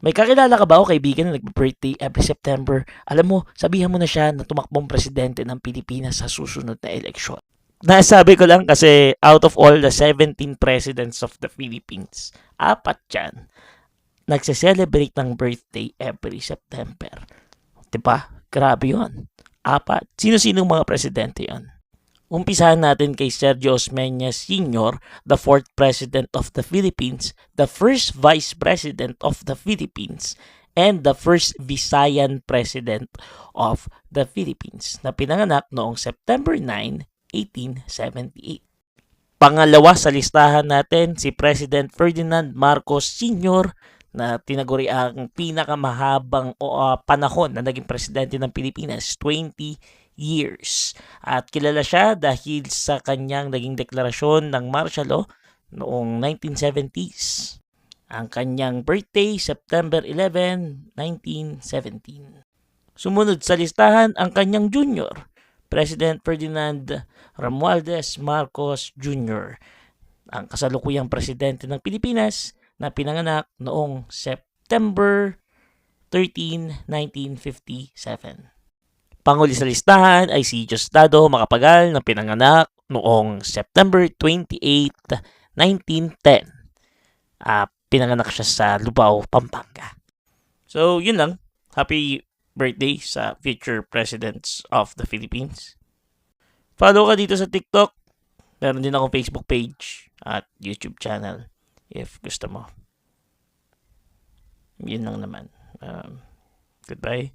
May kakilala ka ba o kaibigan na nagbe-birthday every September? Alam mo, sabihan mo na siya na tumakbong presidente ng Pilipinas sa susunod na eleksyon. Nasabi ko lang kasi out of all the 17 presidents of the Philippines, 4 dyan, nagse-celebrate ng birthday every September. Diba? Grabe yun. 4. Sino-sinong mga presidente yon? Umpisahan natin kay Sergio Osmeña Sr., the 4th President of the Philippines, the 1st Vice President of the Philippines, and the 1st Visayan President of the Philippines na pinanganak noong September 9, 1878. Pangalawa sa listahan natin si President Ferdinand Marcos Sr. na tinaguri ang pinakamahabang panahon na naging presidente ng Pilipinas, 20 years. At kilala siya dahil sa kanyang naging deklarasyon ng martial law noong 1970s. Ang kanyang birthday, September 11, 1917. Sumunod sa listahan ang kanyang junior, President Ferdinand Romualdez Marcos Jr., ang kasalukuyang presidente ng Pilipinas na pinanganak noong September 13, 1957. Panghuli sa listahan ay si Diosdado Macapagal na pinanganak noong September 28, 1910. Pinanganak siya sa Lubao, Pampanga. So, yun lang. Happy birthday sa future presidents of the Philippines. Follow ka dito sa TikTok. Meron din akong Facebook page at YouTube channel if gusto mo. Yun lang naman. Goodbye.